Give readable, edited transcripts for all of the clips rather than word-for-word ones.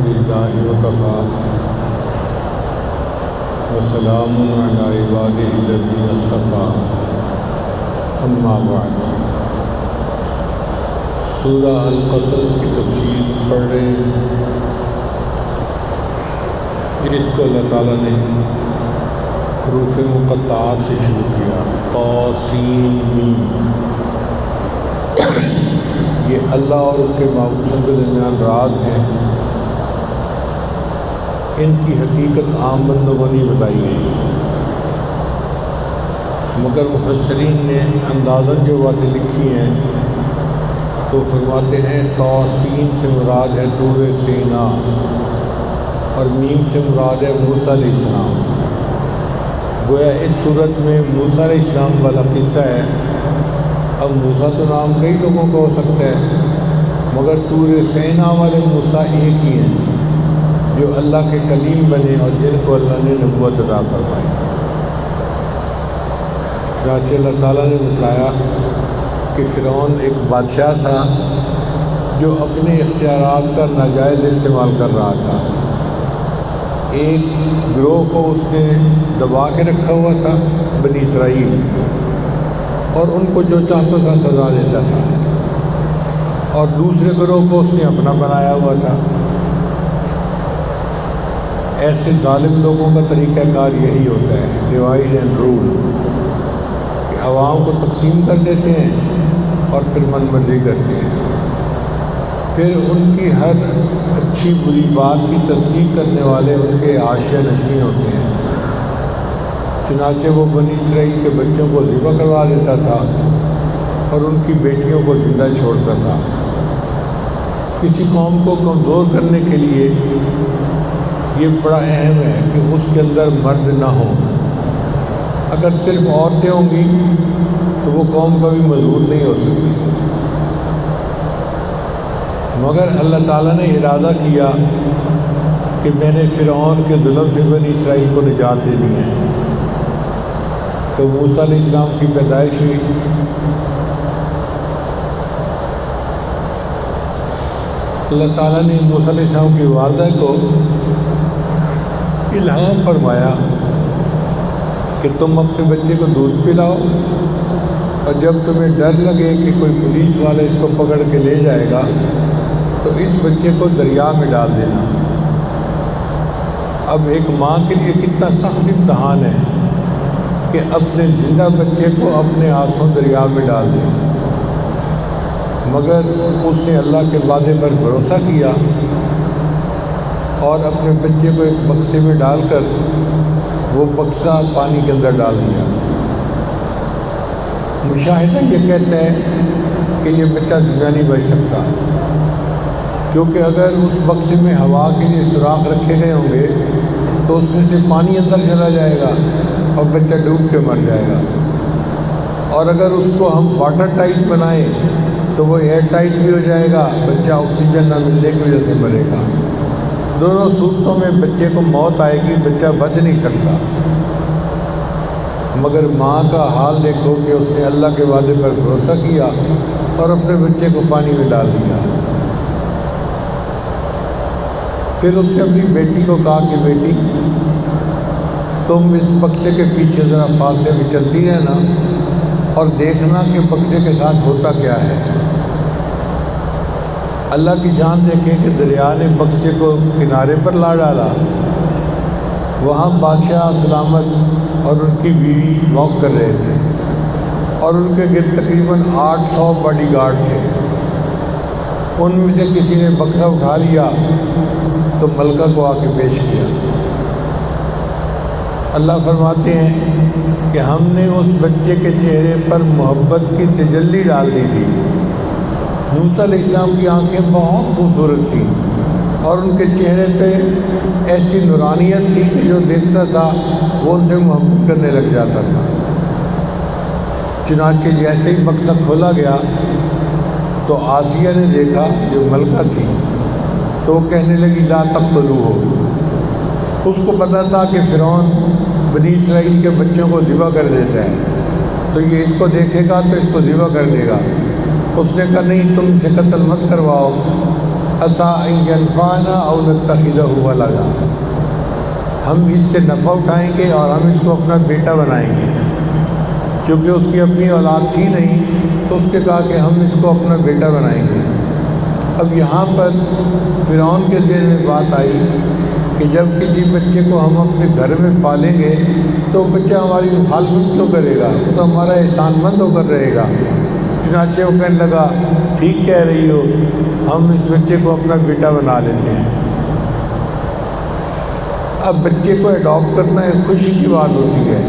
للہ وکفیٰ وسلام علی عبادہ الذین اصطفیٰ اما بعد۔ سورہ القصص کی تفسیر پڑھ رہے ہیں، اس کو اللہ تعالیٰ نے حروف مقطعات سے شروع کیا، طاسین۔ یہ اللہ اور اس کے معبودوں کے درمیان راز ہیں، ان کی حقیقت عام بندوں کو نہیں بتائی گئی، مگر مفسرین نے اندازاً جو باتیں لکھی ہیں تو فرماتے ہیں طاسین سے مراد ہے طور سینا، اور میم سے مراد ہے موسیٰ علیہ السلام۔ گویا اس صورت میں موسیٰ علیہ السلام والا قصہ ہے۔ اب موسیٰ تو نام کئی لوگوں کا ہو سکتا ہے، مگر طور سینا والے موسیٰ ایک ہی ہیں جو اللہ کے کلیم بنے اور جن کو اللہ نے نبوت عطا فرمائی۔ چنانچہ اللہ تعالیٰ نے بتایا کہ فرعون ایک بادشاہ تھا جو اپنے اختیارات کا ناجائز استعمال کر رہا تھا۔ ایک گروہ کو اس نے دبا کے رکھا ہوا تھا، بنی اسرائیل، اور ان کو جو چاہتا تھا سزا دیتا تھا، اور دوسرے گروہ کو اس نے اپنا بنایا ہوا تھا۔ ایسے ظالم لوگوں کا طریقہ کار یہی ہوتا ہے، ڈیوائڈ اینڈ رول، کہ عوام کو تقسیم کر دیتے ہیں اور پھر من مرضی کرتے ہیں، پھر ان کی ہر اچھی بری بات کی تصدیق کرنے والے ان کے عاشق نشین ہوتے ہیں۔ چنانچہ وہ بنی اسرائیل کے بچوں کو ذبح کروا دیتا تھا اور ان کی بیٹیوں کو زندہ چھوڑتا تھا۔ کسی قوم کو کمزور کرنے کے لیے یہ بڑا اہم ہے کہ اس کے اندر مرد نہ ہوں۔ اگر صرف عورتیں ہوں گی تو وہ قوم کبھی مضبوط نہیں ہو سکتی، مگر اللہ تعالیٰ نے ارادہ کیا کہ میں نے فرعون کے ظلم سے بنی اسرائیل کو نجات دینی ہے، تو موسیٰ علیہ السلام کی پیدائش ہوئی۔ اللہ تعالیٰ نے موسیٰ علیہ السلام کی والدہ کو الہام فرمایا کہ تم اپنے بچے کو دودھ پلاؤ، اور جب تمہیں ڈر لگے کہ کوئی پولیس والا اس کو پکڑ کے لے جائے گا تو اس بچے کو دریا میں ڈال دینا۔ اب ایک ماں کے لیے کتنا سخت امتحان ہے کہ اپنے زندہ بچے کو اپنے ہاتھوں دریا میں ڈال دے، مگر اس نے اللہ کے وعدے پر بھروسہ کیا اور اپنے بچے کو ایک بکسے میں ڈال کر وہ بکسہ پانی کے اندر ڈال دیا۔ مشاہدہ یہ کہتا ہے کہ یہ بچہ زندہ نہیں بچ سکتا، کیونکہ اگر اس بکسے میں ہوا کے لیے سوراخ رکھے گئے ہوں گے تو اس میں سے پانی اندر چلا جائے گا اور بچہ ڈوب کے مر جائے گا، اور اگر اس کو ہم واٹر ٹائٹ بنائیں تو وہ ایئر ٹائٹ بھی ہو جائے گا، بچہ آکسیجن نہ ملنے کی وجہ سے مرے گا۔ دونوں صورتوں میں بچے کو موت آئے گی، بچہ بچ نہیں سکتا۔ مگر ماں کا حال دیکھو کہ اس نے اللہ کے وعدے پر بھروسہ کیا اور اپنے بچے کو پانی میں ڈال دیا۔ پھر اس نے اپنی بیٹی کو کہا کہ بیٹی تم اس بکسے کے پیچھے ذرا فاصلے میں چلتی رہنا اور دیکھنا کہ بکسے کے ساتھ ہوتا کیا ہے۔ اللہ کی جان دیکھیں کہ دریا نے بکسے کو کنارے پر لا ڈالا۔ وہاں بادشاہ سلامت اور ان کی بیوی واک کر رہے تھے، اور ان کے گرد تقریباً 800 باڈی گارڈ تھے۔ ان میں سے کسی نے بکسہ اٹھا لیا تو ملکہ کو آ کے پیش کیا۔ اللہ فرماتے ہیں کہ ہم نے اس بچے کے چہرے پر محبت کی تجلی ڈال دی تھی۔ موسیٰ علیہ السلام کی آنکھیں بہت خوبصورت تھیں اور ان کے چہرے پہ ایسی نورانیت تھی کہ جو دیکھتا تھا وہ ان سے محبت کرنے لگ جاتا تھا۔ چنانچہ جیسے ہی بکسہ کھولا گیا تو آسیہ نے دیکھا جو ملکہ تھی، تو وہ کہنے لگی لا تقتلوہ۔ اس کو پتہ تھا کہ فرعون بنی اسرائیل کے بچوں کو ذبح کر دیتا ہے، تو یہ اس کو دیکھے گا تو اس کو ذبح کر دے گا۔ اس نے کہا نہیں، تم اسے قتل مت کرواؤ، عسیٰ ان ینفعنا او نتخذہ ولدا، ہم اس سے نفع اٹھائیں گے اور ہم اس کو اپنا بیٹا بنائیں گے۔ کیونکہ اس کی اپنی اولاد تھی نہیں تو اس نے کہا کہ ہم اس کو اپنا بیٹا بنائیں گے۔ اب یہاں پر فرعون کے ذہن میں بات آئی کہ جب کسی بچے کو ہم اپنے گھر میں پالیں گے تو بچہ ہماری مخالفت کیوں کرے گا، تو ہمارا احسان مند ہو کر رہے گا۔ چنانچہ وہ کہنے لگا ٹھیک کہہ رہی ہو، ہم اس بچے کو اپنا بیٹا بنا لیتے ہیں۔ اب بچے کو اڈاپٹ کرنا ایک خوشی کی بات ہوتی ہے،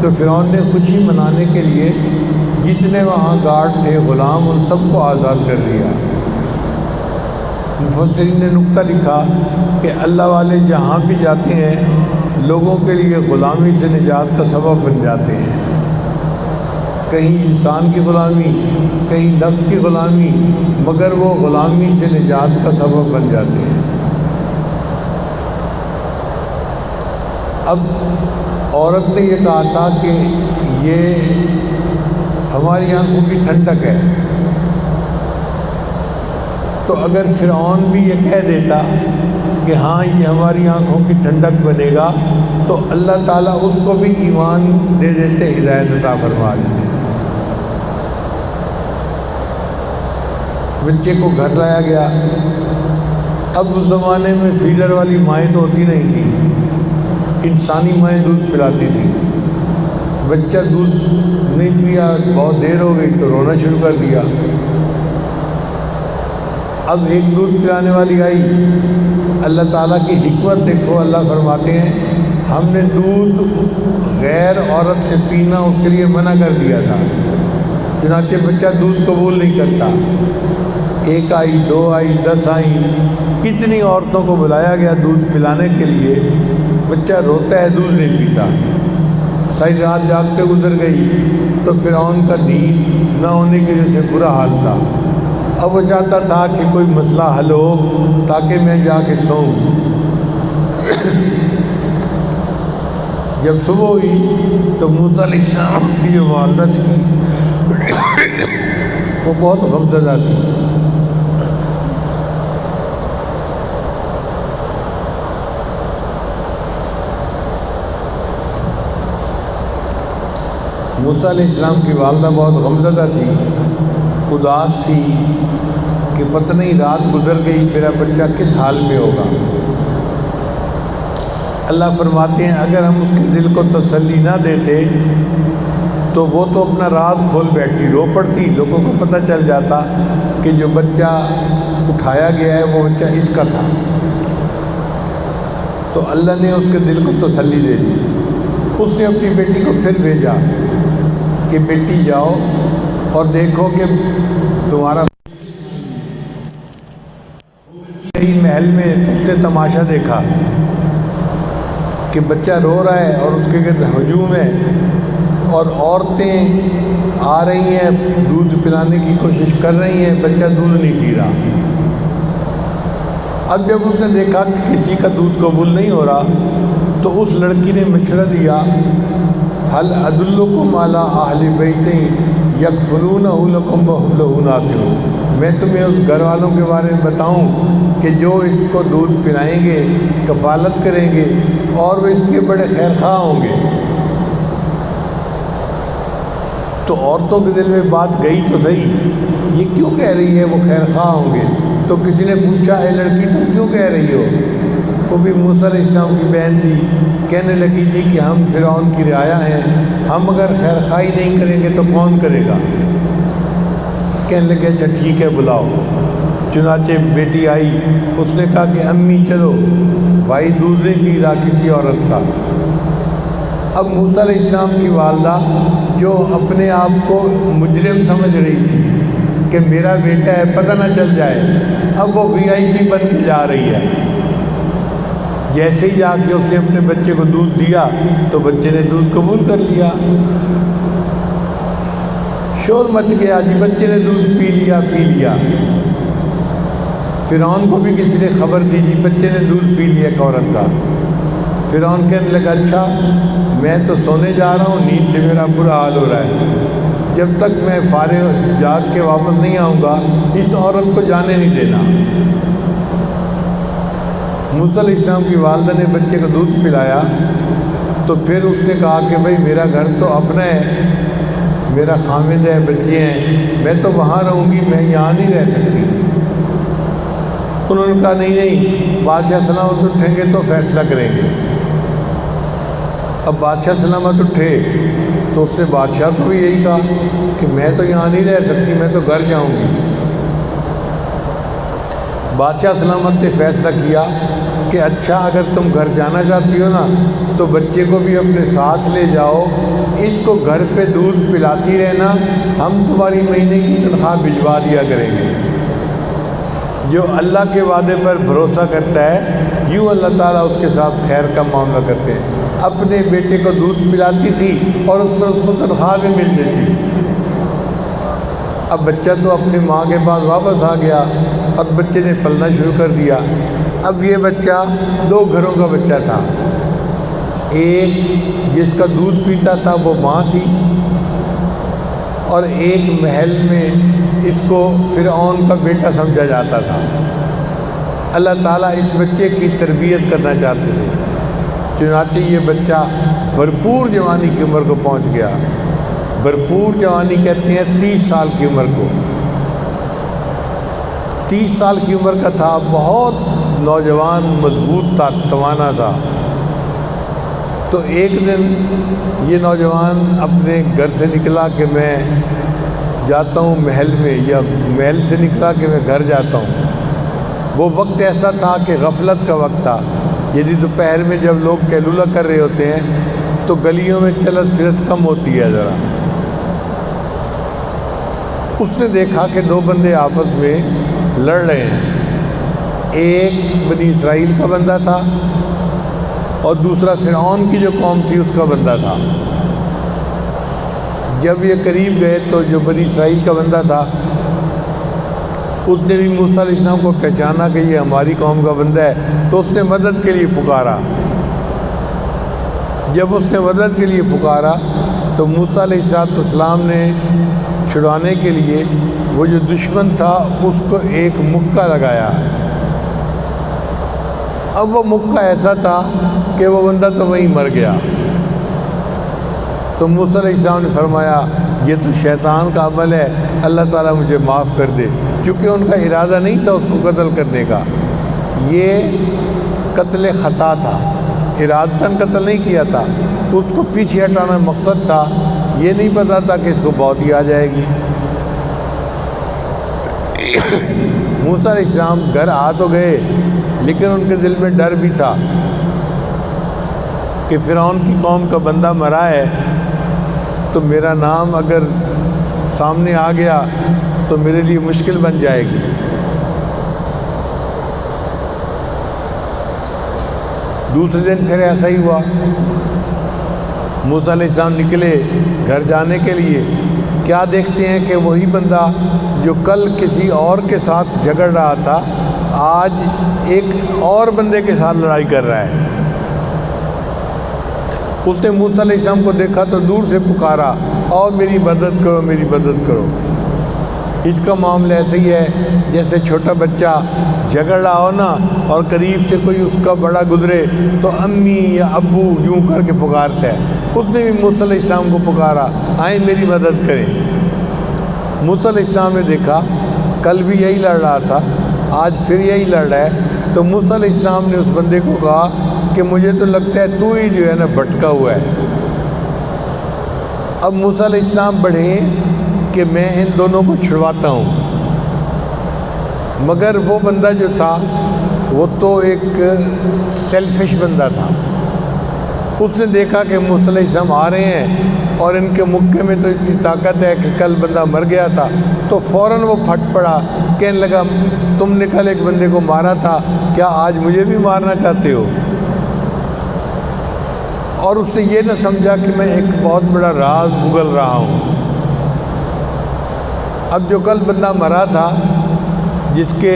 تو فرعون نے خوشی منانے کے لیے جتنے وہاں گارڈ تھے، غلام، ان سب کو آزاد کر دیا۔ مفسرین نے نکتہ لکھا کہ اللہ والے جہاں بھی جاتے ہیں لوگوں کے لیے غلامی سے نجات کا سبب بن جاتے ہیں، کہیں انسان کی غلامی، کہیں نفس کی غلامی، مگر وہ غلامی سے نجات کا سبب بن جاتے ہیں۔ اب عورت نے یہ کہا تھا کہ یہ ہماری آنکھوں کی ٹھنڈک ہے، تو اگر فرعون بھی یہ کہہ دیتا کہ ہاں یہ ہماری آنکھوں کی ٹھنڈک بنے گا تو اللہ تعالیٰ اس کو بھی ایمان دے دیتے، ہدایت عطا فرما دیتے۔ بچے کو گھر لایا گیا۔ اب اس زمانے میں فیڈر والی مائیں تو ہوتی نہیں تھیں، انسانی مائیں دودھ پلاتی تھیں۔ بچہ دودھ نہیں پیا، بہت دیر ہو گئی تو رونا شروع کر دیا۔ اب ایک دودھ پلانے والی آئی، اللہ تعالیٰ کی حکمت دیکھو، اللہ فرماتے ہیں ہم نے دودھ غیر عورت سے پینا اس کے لیے منع کر دیا تھا، چنانچہ بچہ دودھ قبول نہیں کرتا۔ ایک آئی، دو آئی، 10 آئیں، کتنی عورتوں کو بلایا گیا دودھ پلانے کے لیے، بچہ روتا ہے، دودھ نہیں پیتا۔ ساری رات جاگتے گزر گئی تو فرعون کا نیند نہ ہونے کی وجہ سے برا حال تھا۔ اب وہ چاہتا تھا کہ کوئی مسئلہ حل ہو تاکہ میں جا کے سوؤں۔ جب صبح ہوئی تو موسیٰ علیہ السلام کی جو والدہ تھی وہ بہت غمزدہ تھی۔ موسیٰ علیہ السلام کی والدہ بہت غمزدہ تھی، اداس تھی کہ پتہ نہیں رات گزر گئی، میرا بچہ کس حال میں ہوگا۔ اللہ فرماتے ہیں اگر ہم اس کے دل کو تسلی نہ دیتے تو وہ تو اپنا راز کھول بیٹھی، رو پڑتی، لوگوں کو پتہ چل جاتا کہ جو بچہ اٹھایا گیا ہے وہ بچہ اس کا تھا۔ تو اللہ نے اس کے دل کو تسلی دے دی۔ اس نے اپنی بیٹی کو پھر بھیجا کہ بیٹی جاؤ اور دیکھو کہ تمہارا محل میں تم نے تماشا دیکھا کہ بچہ رو رہا ہے اور اس کے گرد ہجوم ہے، اور عورتیں آ رہی ہیں دودھ پلانے کی کوشش کر رہی ہیں، بچہ دودھ نہیں پی رہا۔ اب جب اس نے دیکھا کہ کسی کا دودھ قبول نہیں ہو رہا تو اس لڑکی نے مشورہ دیا هل ادلکم علی اہل بیت یکفلونہ لکم وہم لہ ناصحون، میں تمہیں اس گھر والوں کے بارے میں بتاؤں کہ جو اس کو دودھ پلائیں گے، کفالت کریں گے اور وہ اس کے بڑے خیر خواہ ہوں گے۔ تو عورتوں کے دل میں بات گئی تو صحیح، یہ کیوں کہہ رہی ہے وہ خیر خواہ ہوں گے؟ تو کسی نے پوچھا اے لڑکی تم کیوں کہہ رہی ہو؟ وہ بھی موسیٰ علیہ السلام کی بہن تھی، کہنے لگی جی کہ ہم فرعون کی رعایا ہیں، ہم اگر خیر خواہی نہیں کریں گے تو کون کرے گا؟ کہنے لگے اچھا ٹھیک ہے بلاؤ۔ چنانچہ بیٹی آئی، اس نے کہا کہ امی چلو، بھائی دودھ نہیں پی رہا کسی عورت کا۔ اب موسیٰ علیہ السلام کی والدہ جو اپنے آپ کو مجرم سمجھ رہی تھی کہ میرا بیٹا ہے پتہ نہ چل جائے، اب وہ VIP بن کے جا رہی ہے۔ جیسے ہی جا کے اس نے اپنے بچے کو دودھ دیا تو بچے نے دودھ قبول کر لیا۔ شور مچ گیا جی، بچے نے دودھ پی لیا۔ فرعون کو بھی کسی نے خبر دی جی بچے نے دودھ پی لیا ایک عورت کا۔ فرعون کہنے لگا اچھا میں تو سونے جا رہا ہوں، نیند سے میرا برا حال ہو رہا ہے، جب تک میں فارغ جاگ کے واپس نہیں آؤں گا اس عورت کو جانے نہیں دینا۔ موسیٰ علیہ السلام کی والدہ نے بچے کو دودھ پلایا تو پھر اس نے کہا کہ بھائی میرا گھر تو اپنا ہے، میرا خامد ہے، بچے ہیں، میں تو وہاں رہوں گی، میں یہاں نہیں رہ سکتی۔ انہوں نے کہا نہیں، بادشاہ سلامت اٹھیں گے تو فیصلہ کریں گے۔ اب بادشاہ سلامت اٹھے تو اس نے بادشاہ کو بھی یہی کہا کہ میں تو یہاں نہیں رہ سکتی، میں تو گھر جاؤں گی۔ بادشاہ سلامت نے فیصلہ کیا کہ اچھا اگر تم گھر جانا چاہتی ہو نا تو بچے کو بھی اپنے ساتھ لے جاؤ، اس کو گھر پہ دودھ پلاتی رہنا، ہم تمہاری مہینے کی تنخواہ بھجوا دیا کریں گے۔ جو اللہ کے وعدے پر بھروسہ کرتا ہے یوں اللہ تعالیٰ اس کے ساتھ خیر کا معاملہ کرتے ہیں۔ اپنے بیٹے کو دودھ پلاتی تھی اور اس پر اس کو تنخواہ بھی مل جاتی۔ اب بچہ تو اپنی ماں کے پاس واپس آ گیا اور بچے نے پلنا شروع کر دیا۔ اب یہ بچہ دو گھروں کا بچہ تھا، ایک جس کا دودھ پیتا تھا وہ ماں تھی، اور ایک محل میں اس کو فرعون کا بیٹا سمجھا جاتا تھا۔ اللہ تعالیٰ اس بچے کی تربیت کرنا چاہتے تھے، چنانچہ یہ بچہ بھرپور جوانی کی عمر کو پہنچ گیا۔ بھرپور جوانی کہتے ہیں 30 سال کی عمر کو۔ 30 سال کی عمر کا تھا، بہت نوجوان، مضبوط تھا، توانا تھا۔ تو ایک دن یہ نوجوان اپنے گھر سے نکلا کہ میں جاتا ہوں محل میں، یا محل سے نکلا کہ میں گھر جاتا ہوں۔ وہ وقت ایسا تھا کہ غفلت کا وقت تھا، یعنی دوپہر میں جب لوگ قیلولہ کر رہے ہوتے ہیں تو گلیوں میں چلت پھرت کم ہوتی ہے ذرا۔ اس نے دیکھا کہ دو بندے آپس میں لڑ رہے ہیں، ایک بنی اسرائیل کا بندہ تھا اور دوسرا فرعون کی جو قوم تھی اس کا بندہ تھا۔ جب یہ قریب گئے تو جو بنی اسرائیل کا بندہ تھا اس نے بھی موسیٰ علیہ السلام کو پہچانا کہ یہ ہماری قوم کا بندہ ہے، تو اس نے مدد کے لیے پکارا۔ جب اس نے مدد کے لیے پکارا تو موسیٰ علیہ السلام نے چھڑانے کے لیے وہ جو دشمن تھا اس کو ایک مکہ لگایا۔ اب وہ مکہ ایسا تھا کہ وہ بندہ تو وہیں مر گیا۔ تو موسیٰ علیہ السلام نے فرمایا یہ تو شیطان کا عمل ہے، اللہ تعالیٰ مجھے معاف کر دے، کیونکہ ان کا ارادہ نہیں تھا اس کو قتل کرنے کا، یہ قتل خطا تھا، ارادتاً قتل نہیں کیا تھا، اس کو پیچھے ہٹانا مقصد تھا، یہ نہیں پتا تھا کہ اس کو موت ہی آ جائے گی۔ موسیٰ علیہ السلام گھر آ تو گئے لیکن ان کے دل میں ڈر بھی تھا کہ فرعون کی قوم کا بندہ مرا ہے تو میرا نام اگر سامنے آ گیا تو میرے لیے مشکل بن جائے گی۔ دوسرے دن پھر ایسا ہی ہوا، موسیٰ علیہ السلام نکلے گھر جانے کے لیے، کیا دیکھتے ہیں کہ وہی بندہ جو کل کسی اور کے ساتھ جھگڑ رہا تھا آج ایک اور بندے کے ساتھ لڑائی کر رہا ہے۔ اس نے موسیٰ علیہ السلام کو دیکھا تو دور سے پکارا، اور میری مدد کرو، میری مدد کرو۔ اس کا معاملہ ایسے ہی ہے جیسے چھوٹا بچہ جھگڑ رہا ہو نا اور قریب سے کوئی اس کا بڑا گزرے تو امی یا ابو یوں کر کے پکارتا ہے، اس نے بھی موسیٰ علیہ السلام کو پکارا، آئیں میری مدد کریں۔ موسیٰ علیہ السلام نے دیکھا کل بھی یہی لڑ رہا تھا، آج پھر یہی لڑ رہا ہے، تو موسیٰ علیہ السلام نے اس بندے کو کہا کہ مجھے تو لگتا ہے تو ہی جو ہے نا بھٹکا ہوا ہے۔ اب موسیٰ علیہ السلام بڑھے کہ میں ان دونوں کو چھڑواتا ہوں، مگر وہ بندہ جو تھا وہ تو ایک سیلفش بندہ تھا۔ اس نے دیکھا کہ موسیٰ علیہ السلام آ رہے ہیں اور ان کے مکے میں تو اتنی طاقت ہے کہ کل بندہ مر گیا تھا، تو فوراً وہ پھٹ پڑا، کہنے لگا تم نے کل ایک بندے کو مارا تھا، کیا آج مجھے بھی مارنا چاہتے ہو؟ اور اس نے یہ نہ سمجھا کہ میں ایک بہت بڑا راز اگل رہا ہوں۔ اب جو کل بندہ مرا تھا جس کے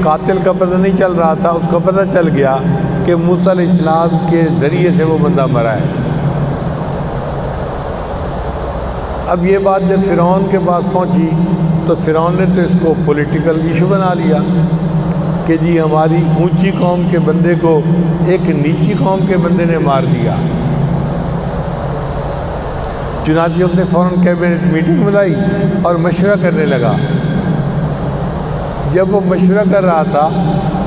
قاتل کا پتہ نہیں چل رہا تھا، اس کا پتہ چل گیا کہ موسیٰ علیہ السلام کے ذریعے سے وہ بندہ مرا ہے۔ اب یہ بات جب فرعون کے پاس پہنچی تو فرعون نے تو اس کو پولیٹیکل ایشو بنا لیا کہ جی ہماری اونچی قوم کے بندے کو ایک نیچی قوم کے بندے نے مار دیا۔ چنانچہ اس نے فوراً کیبنٹ میٹنگ بلائی اور مشورہ کرنے لگا۔ جب وہ مشورہ کر رہا تھا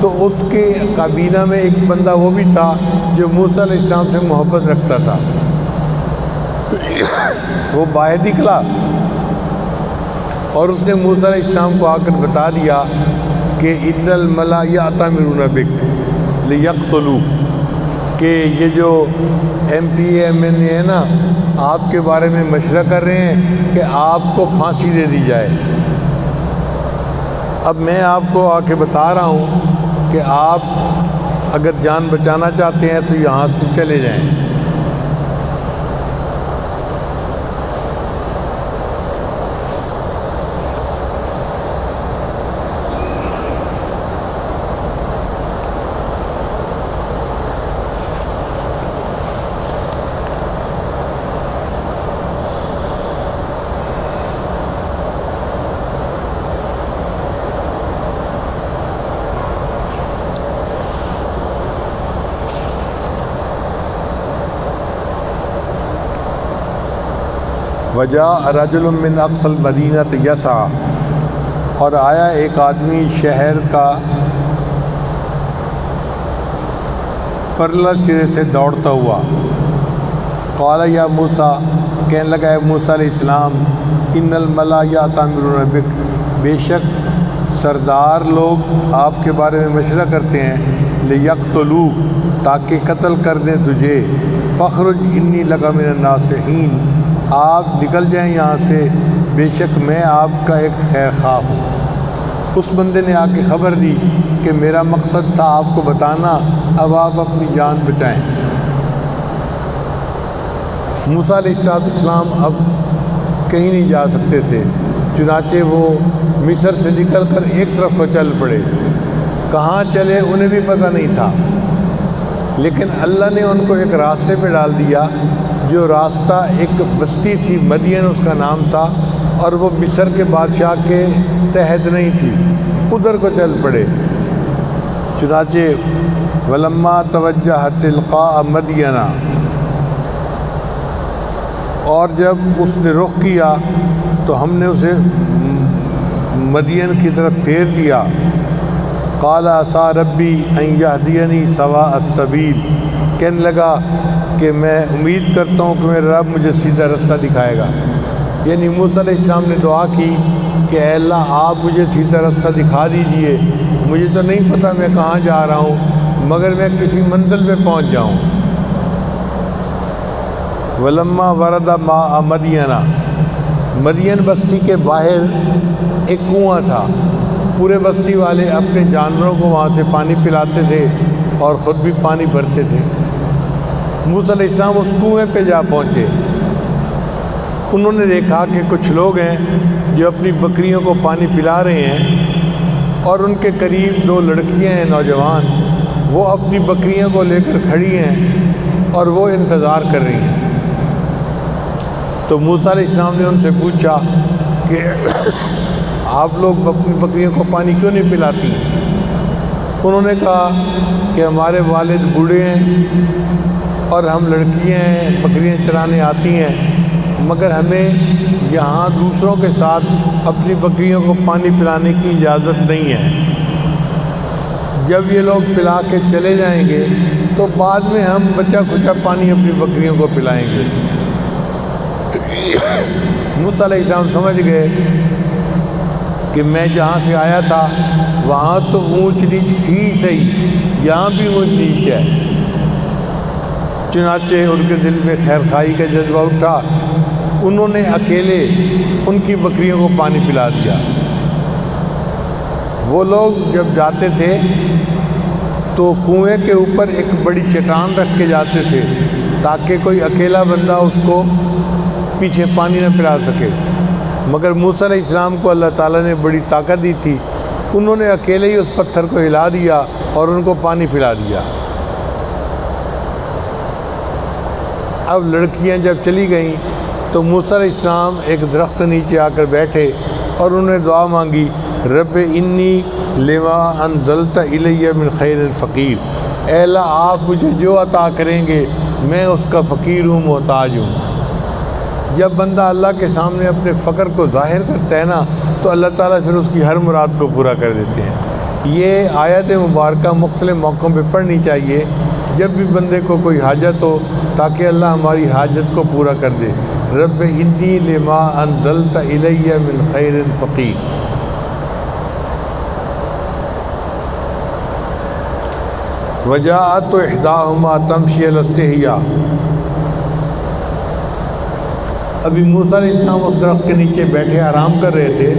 تو اس کے کابینہ میں ایک بندہ وہ بھی تھا جو موسیٰ علیہ السلام سے محبت رکھتا تھا۔ وہ باہر نکلا اور اس نے موسیٰ علیہ السلام کو آ کر بتا دیا کہ ان الملا یأتمرون بک لیقتلوک، کہ یہ جو ایم پی ایم این اے ہے نا، آپ کے بارے میں مشورہ کر رہے ہیں کہ آپ کو پھانسی دے دی جائے۔ اب میں آپ کو آ کے بتا رہا ہوں کہ آپ اگر جان بچانا چاہتے ہیں تو یہاں سے چلے جائیں۔ وجاء رجل من اقصى المدینہ یسعی، اور آیا ایک آدمی شہر کا پرلا سرے سے دوڑتا ہوا۔ قال یا موسیٰ، کہنے لگا ہے موسیٰ علیہ السلام، ان الملا یأتمرون بک، بے شک سردار لوگ آپ کے بارے میں مشورہ کرتے ہیں، لیقتلوک، تاکہ قتل کر دیں تجھے، فاخرج انی لک من الناصحین، آپ نکل جائیں یہاں سے، بے شک میں آپ کا ایک خیر خواہ ہوں۔ اس بندے نے آ کے خبر دی کہ میرا مقصد تھا آپ کو بتانا، اب آپ اپنی جان بچائیں۔ موسیٰ علیہ السلام اب کہیں نہیں جا سکتے تھے، چنانچہ وہ مصر سے نکل کر ایک طرف کو چل پڑے۔ کہاں چلے انہیں بھی پتہ نہیں تھا، لیکن اللہ نے ان کو ایک راستے پہ ڈال دیا، جو راستہ ایک بستی تھی، مدین اس کا نام تھا، اور وہ مصر کے بادشاہ کے تحت نہیں تھی، ادھر کو چل پڑے۔ چنانچہ ولما توجہ تلقاء مدینہ، اور جب اس نے رخ کیا تو ہم نے اسے مدین کی طرف پھیر دیا۔ قال عسى ربی ان یہدینی سواء السبیل، کہنے لگا کہ میں امید کرتا ہوں کہ میرا رب مجھے سیدھا رستہ دکھائے گا۔ یعنی موسیٰ علیہ السلام نے دعا کی کہ اے اللہ آپ مجھے سیدھا رستہ دکھا دیجئے، مجھے تو نہیں پتہ میں کہاں جا رہا ہوں، مگر میں کسی منزل پہ پہنچ جاؤں۔ ولما ورد ماء مدینہ، مدین بستی کے باہر ایک کنواں تھا، پورے بستی والے اپنے جانوروں کو وہاں سے پانی پلاتے تھے اور خود بھی پانی بھرتے تھے۔ موسیٰ علیہ السلام اس کنویں پہ جا پہنچے، انہوں نے دیکھا کہ کچھ لوگ ہیں جو اپنی بکریوں کو پانی پلا رہے ہیں، اور ان کے قریب دو لڑکیاں ہیں نوجوان، وہ اپنی بکریوں کو لے کر کھڑی ہیں اور وہ انتظار کر رہی ہیں۔ تو موسیٰ علیہ السلام نے ان سے پوچھا کہ آپ لوگ اپنی بکریوں کو پانی کیوں نہیں پلاتی؟ انہوں نے کہا کہ ہمارے والد بوڑھے ہیں اور ہم لڑکیاں ہیں، بکریاں چرانے آتی ہیں، مگر ہمیں یہاں دوسروں کے ساتھ اپنی بکریوں کو پانی پلانے کی اجازت نہیں ہے۔ جب یہ لوگ پلا کے چلے جائیں گے تو بعد میں ہم بچا کھچا پانی اپنی بکریوں کو پلائیں گے۔ موسیٰ علیہ السلام سمجھ گئے کہ میں جہاں سے آیا تھا وہاں تو اونچ نیچ تھی صحیح، یہاں بھی اونچ نیچ ہے۔ چنانچہ ان کے دل میں خیر خواہی کا جذبہ اٹھا، انہوں نے اکیلے ان کی بکریوں کو پانی پلا دیا۔ وہ لوگ جب جاتے تھے تو کنویں کے اوپر ایک بڑی چٹان رکھ کے جاتے تھے تاکہ کوئی اکیلا بندہ اس کو پیچھے پانی نہ پلا سکے، مگر موسیٰ علیہ السلام کو اللہ تعالیٰ نے بڑی طاقت دی تھی، انہوں نے اکیلے ہی اس پتھر کو ہلا دیا اور ان کو پانی پلا دیا۔ اب لڑکیاں جب چلی گئیں تو موسیٰ علیہ السلام ایک درخت نیچے آ کر بیٹھے اور انہوں نے دعا مانگی رب انی لما انزلت الی من خیر فقیر، اے اللہ آپ مجھے جو عطا کریں گے میں اس کا فقیر ہوں، محتاج ہوں۔ جب بندہ اللہ کے سامنے اپنے فقر کو ظاہر کرتا ہے نا تو اللہ تعالیٰ پھر اس کی ہر مراد کو پورا کر دیتے ہیں۔ یہ آیت مبارکہ مختلف موقعوں پہ پڑھنی چاہیے جب بھی بندے کو کوئی حاجت ہو، تاکہ اللہ ہماری حاجت کو پورا کر دے۔ رب انی لما انزلت الی من خیر فقیر۔ وجاءت احداہما تمشی علی استحیاء، ابھی موسیٰ علیہ السلام اس درخت کے نیچے بیٹھے آرام کر رہے تھے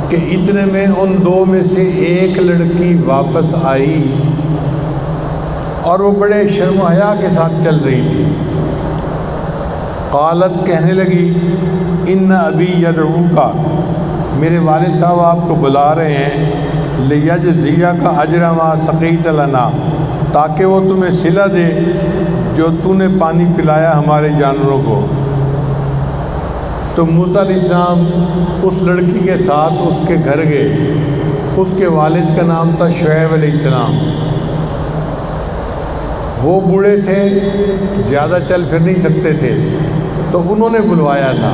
کہ اتنے میں ان دو میں سے ایک لڑکی واپس آئی اور وہ بڑے شرم و حیا کے ساتھ چل رہی تھی۔ قالت، کہنے لگی، ان ابی یدعوک، میرے والد صاحب آپ کو بلا رہے ہیں، لیجزیک اجر ما سقیت لنا، تاکہ وہ تمہیں صلہ دے جو تو نے پانی پلایا ہمارے جانوروں کو۔ تو موسیٰ علیہ السلام اس لڑکی کے ساتھ اس کے گھر گئے۔ اس کے والد کا نام تھا شعیب علیہ السلام۔ وہ بوڑھے تھے، زیادہ چل پھر نہیں سکتے تھے، تو انہوں نے بلوایا تھا۔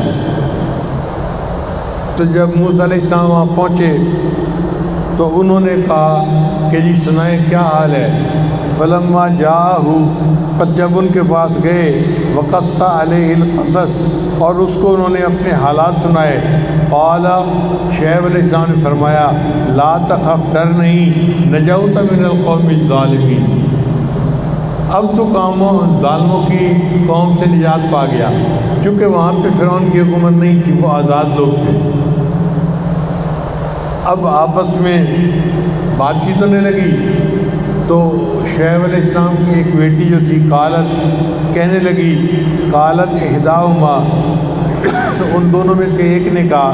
تو جب موسیٰ علیہ السلام وہاں پہنچے تو انہوں نے کہا کہ جی سنائیں کیا حال ہے۔ فلما جاءہ، پس جب ان کے پاس گئے، وقص علیہ القصص، اور اس کو انہوں نے اپنے حالات سنائے۔ قال، شعیب علیہ السلام نے فرمایا، لا تخف، ڈر نہیں، نجوت من القوم الظالمین، اب تو ظالموں کی قوم سے نجات پا گیا، کیونکہ وہاں پہ فرعون کی حکومت نہیں تھی، وہ آزاد لوگ تھے۔ اب آپس میں بات چیت ہونے لگی تو شعیب علیہ السلام کی ایک بیٹی جو تھی قالت، کہنے لگی، قالت احداہما، تو ان دونوں میں سے ایک نے کہا،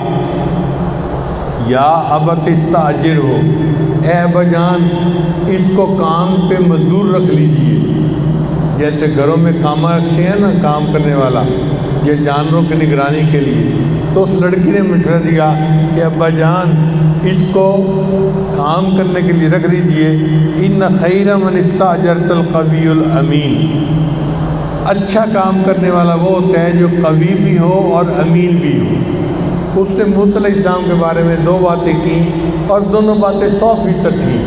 یا ابت استاجرہ، اے ابا جان اس کو کام پہ مزدور رکھ لیجئے، جیسے گھروں میں کاما رکھتے ہیں نا، کام کرنے والا، یہ جانوروں کی نگرانی کے لیے۔ تو اس لڑکی نے مشورہ دیا کہ ابا جان اس کو کام کرنے کے لیے رکھ دیجئے، ان خیر من استاجرت القوی الامین، اچھا کام کرنے والا وہ ہوتا ہے جو قوی بھی ہو اور امین بھی ہو۔ اس نے موسیٰ علیہ السلام کے بارے میں دو باتیں کی اور دونوں باتیں 100% تھیں۔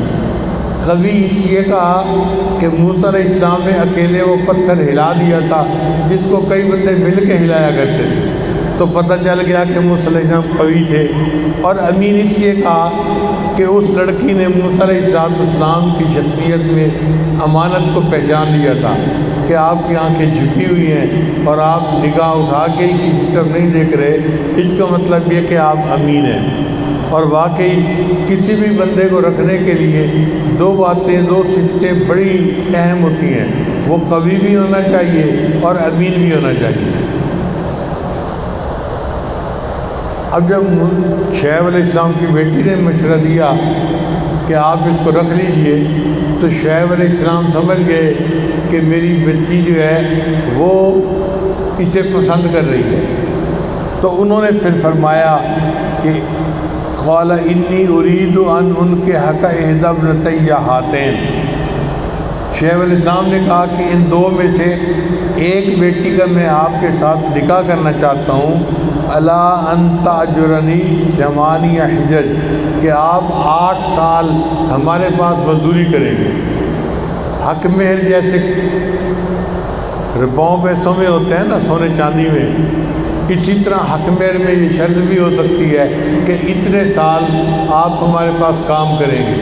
قوی اس لیے کہا کہ موسیٰ علیہ السلام نے اکیلے وہ پتھر ہلا دیا تھا جس کو کئی بندے مل کے ہلایا کرتے تھے، تو پتہ چل گیا کہ موسیٰ علیہ السلام قوی تھے۔ اور امین اس لیے کہا کہ اس لڑکی نے موسیٰ علیہ السلام کی شخصیت میں امانت کو پہچان لیا تھا کہ آپ کی آنکھیں جھکی ہوئی ہیں اور آپ نگاہ اٹھا کے ہی کسی طرف نہیں دیکھ رہے، اس کا مطلب یہ کہ آپ امین ہیں۔ اور واقعی کسی بھی بندے کو رکھنے کے لیے دو باتیں، دو صفتیں بڑی اہم ہوتی ہیں، وہ قوی بھی ہونا چاہیے اور امین بھی ہونا چاہیے۔ اب جب شعیب علیہ السلام کی بیٹی نے مشورہ دیا کہ آپ اس کو رکھ لیجئے، تو شعیب علیہ السلام سمجھ گئے کہ میری بچی جو ہے وہ اسے پسند کر رہی ہے۔ تو انہوں نے پھر فرمایا کہ قال انی ارید ان انکحک احدی ابنتی ہاتین، شعیب علیہ السلام نے کہا کہ ان دو میں سے ایک بیٹی کا میں آپ کے ساتھ نکاح کرنا چاہتا ہوں، الا ان تاجرنی 8 حجج، کہ آپ 8 سال ہمارے پاس مزدوری کریں گے۔ حق مہر جیسے روپوں پیسوں میں ہوتے ہیں نا، سونے چاندی میں، اسی طرح حق مہر میں یہ شرط بھی ہو سکتی ہے کہ اتنے سال آپ ہمارے پاس کام کریں گے۔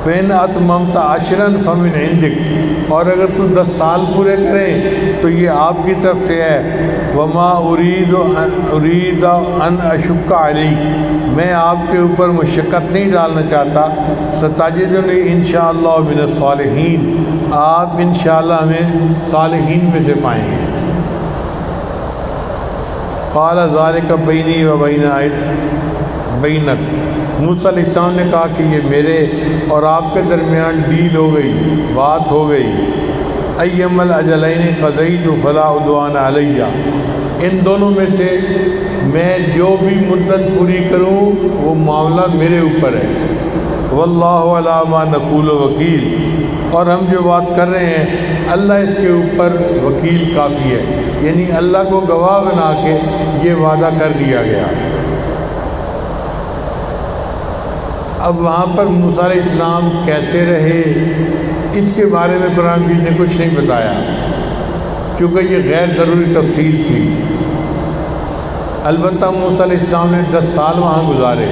فَإِنْ أَتْمَمْتَ عَشْرًا فَمِنْ عِنْدِكَ، اور اگر تو 10 سال پورے کریں تو یہ آپ کی طرف سے ہے۔ وَمَا أُرِيدُ أَنْ أَشُقَّ عَلَيْكَ، میں آپ کے اوپر مشقت نہیں ڈالنا چاہتا۔ سَتَجِدُنِي إِنْ شَاءَ اللَّهُ مِنَ الصَّالِحِينَ، آپ انشاءاللہ ہمیں صالحین میں سے پائیں گے۔ قَالَ ذَلِكَ بَيْنِي وَبَيْنَكَ، موسیٰ علیہ السلام نے کہا کہ یہ میرے اور آپ کے درمیان ڈیل ہو گئی، بات ہو گئی۔ ایم الاجلین قضیت فلا عدوان علیہ، ان دونوں میں سے میں جو بھی مدت پوری کروں وہ معاملہ میرے اوپر ہے۔ واللہ علی ما نقول وکیل، اور ہم جو بات کر رہے ہیں اللہ اس کے اوپر وکیل کافی ہے، یعنی اللہ کو گواہ بنا کے یہ وعدہ کر دیا گیا۔ اب وہاں پر موسیٰ علیہ السلام کیسے رہے اس کے بارے میں قرآن مجید نے کچھ نہیں بتایا، کیونکہ یہ غیر ضروری تفصیل تھی۔ البتہ موسیٰ علیہ السلام نے 10 سال وہاں گزارے۔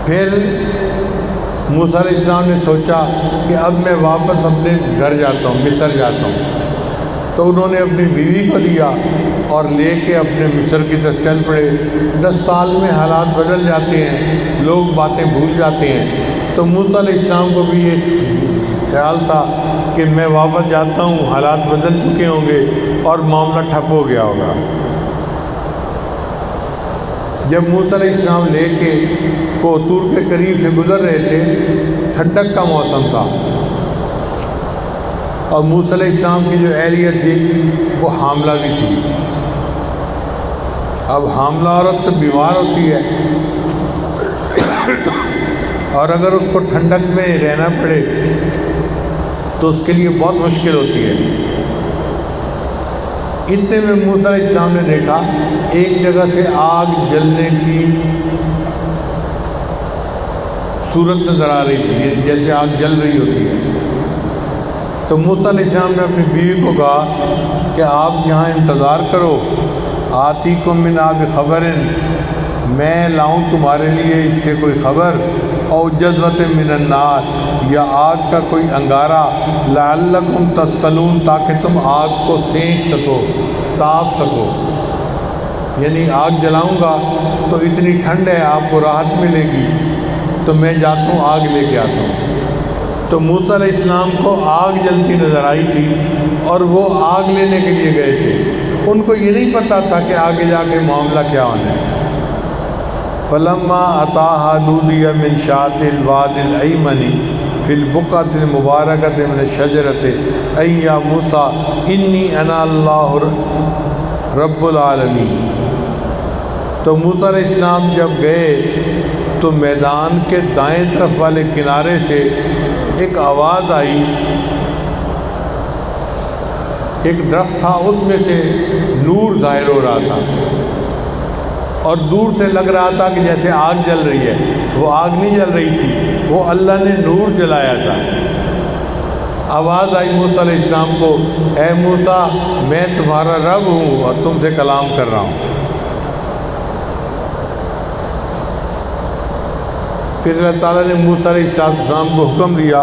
پھر موسیٰ علیہ السلام نے سوچا کہ اب میں واپس اپنے گھر جاتا ہوں، مصر جاتا ہوں، تو انہوں نے اپنی بیوی کو لیا اور لے کے اپنے مصر کی طرف چل پڑے۔ 10 سال میں حالات بدل جاتے ہیں، لوگ باتیں بھول جاتے ہیں، تو موسیٰ علیہ السلام کو بھی ایک خیال تھا کہ میں واپس جاتا ہوں، حالات بدل چکے ہوں گے اور معاملہ ٹھپ ہو گیا ہوگا۔ جب موسیٰ علیہ السلام لے کے طور کے قریب سے گزر رہے تھے، ٹھنڈک کا موسم تھا، اور موسیٰ علیہ السلام کی جو اہلیہ تھی وہ حاملہ بھی تھی۔ اب حاملہ عورت تو بیمار ہوتی ہے، اور اگر اس کو ٹھنڈک میں رہنا پڑے تو اس کے لیے بہت مشکل ہوتی ہے۔ اتنے میں موسیٰ علیہ السلام نے دیکھا ایک جگہ سے آگ جلنے کی صورت نظر آ رہی تھی، جیسے آگ جل رہی ہوتی ہے۔ تو موسیٰ علیہ السلام نے اپنی بیوی کو کہا کہ آپ یہاں انتظار کرو، آتیکم من آب خبر، میں لاؤں تمہارے لیے اس سے کوئی خبر، او جذوۃ من النار، یا آگ کا کوئی انگارہ، لعلکم تصطلون، تاکہ تم آگ کو سینک سکو، تاپ سکو، یعنی آگ جلاؤں گا تو اتنی ٹھنڈ ہے آپ کو راحت ملے گی، تو میں جاتا ہوں آگ لے کے آتا ہوں۔ تو موسیٰ علیہ السلام کو آگ جلتی نظر آئی تھی اور وہ آگ لینے کے لیے گئے تھے، ان کو یہ نہیں پتہ تھا کہ آگے جا کے معاملہ کیا ہونا ہے۔ فلما اتاها نودی من شاط الواد الایمن فی البقعۃ المبارکۃ من الشجرۃ ای یا موسیٰ انی انا اللہ رب العالمین۔ تو موسیٰ علیہ السلام جب گئے تو میدان کے دائیں طرف والے کنارے سے ایک آواز آئی، ایک درخت تھا اس میں سے نور ظاہر ہو رہا تھا، اور دور سے لگ رہا تھا کہ جیسے آگ جل رہی ہے، وہ آگ نہیں جل رہی تھی، وہ اللہ نے نور جلایا تھا۔ آواز آئی موسیٰ علیہ السلام کو، اے موسیٰ میں تمہارا رب ہوں اور تم سے کلام کر رہا ہوں۔ پھر اللہ تعالیٰ نے موسیٰ علیہ السلام کو حکم دیا،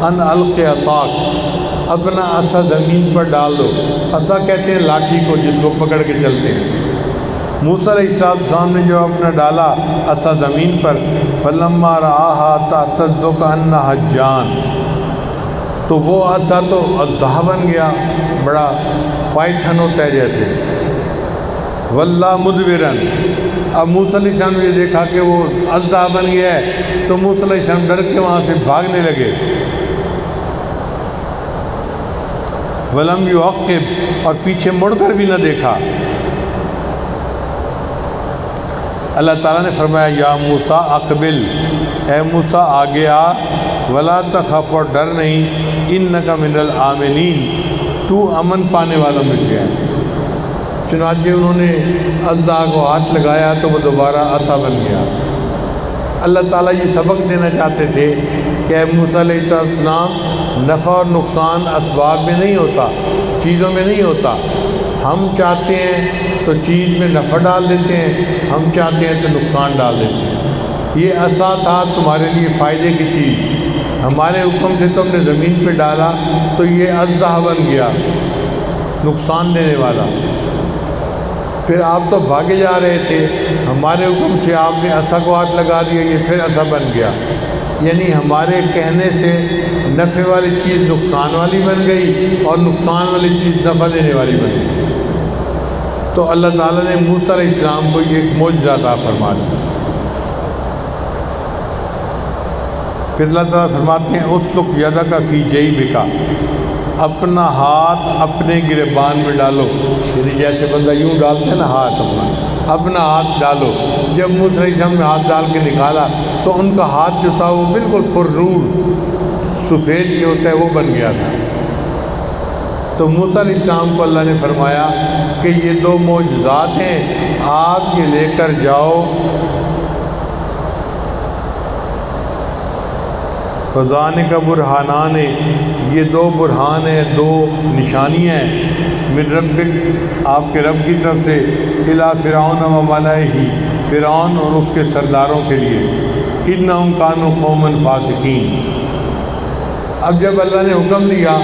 ان الق عصاک، اپنا عصا زمین پر ڈال دو۔ عصا کہتے ہیں لاٹھی کو جس کو پکڑ کے چلتے ہیں۔ موسیٰ علیہ السلام نے جو اپنا ڈالا عصا زمین پر، فلما رآها تہتز کأنها جان، تو وہ عصا تو اژدہا بن گیا، بڑا پائتھن ہوتا ہے جیسے۔ واللہ مدبرن، اب موسیٰ علیہ السلام نے یہ دیکھا کہ وہ اژدہا بن گیا ہے تو موسیٰ علیہ السلام ڈر کے وہاں سے بھاگنے لگے۔ ولم یعقب، اور پیچھے مڑ کر بھی نہ دیکھا۔ اللہ تعالیٰ نے فرمایا، یا موسیٰ اقبل، اے موسیٰ آگے آ، ولا تخف، اور ڈر نہیں، انک من الآمنین، تو امن پانے والوں میں سے ہے۔ چنانچہ انہوں نے اژدہا کو ہاتھ لگایا تو وہ دوبارہ عصا بن گیا۔ اللہ تعالیٰ یہ سبق دینا چاہتے تھے کہ اے موسیٰ علیہ السلام، نفع اور نقصان اسباب میں نہیں ہوتا، چیزوں میں نہیں ہوتا۔ ہم چاہتے ہیں تو چیز میں نفع ڈال دیتے ہیں، ہم چاہتے ہیں تو نقصان ڈال دیتے ہیں۔ یہ عصا تھا تمہارے لیے فائدے کی چیز، ہمارے حکم سے تم نے زمین پہ ڈالا تو یہ اژدہا بن گیا، نقصان دینے والا۔ پھر آپ تو بھاگے جا رہے تھے، ہمارے حکم سے آپ نے عصا کو ہاتھ لگا دیا، یہ پھر عصا بن گیا، یعنی ہمارے کہنے سے نفع والی چیز نقصان والی بن گئی اور نقصان والی چیز نفع دینے والی بن گئی۔ تو اللہ تعالیٰ نے موسیٰ علیہ السلام کو یہ ایک معجزہ عطا فرما دیا۔ پھر اللہ تعالیٰ فرماتے ہیں اسلک یدک فی جیبک، اپنا ہاتھ اپنے گریبان میں ڈالو، یعنی جیسے بندہ یوں ڈالتا ہے نا ہاتھ اپنا ہاتھ ڈالو۔ جب موسیٰ علیہ السلام نے ہاتھ ڈال کے نکالا تو ان کا ہاتھ جو تھا وہ بالکل پر نور سفید جو ہوتا ہے وہ بن گیا تھا۔ تو موسیٰ علیہ السلام کو اللہ نے فرمایا کہ یہ دو معجزات ہیں، آپ یہ لے کر جاؤ، فضان کا برہانان، یہ دو برہان ہیں، دو نشانیاں ہیں، من ربک، آپ کے رب کی طرف سے، الی فرعون و ملئہ، فرعون اور اس کے سرداروں کے لیے، انہم کانوا قوما فاسقین۔ اب جب اللہ نے حکم دیا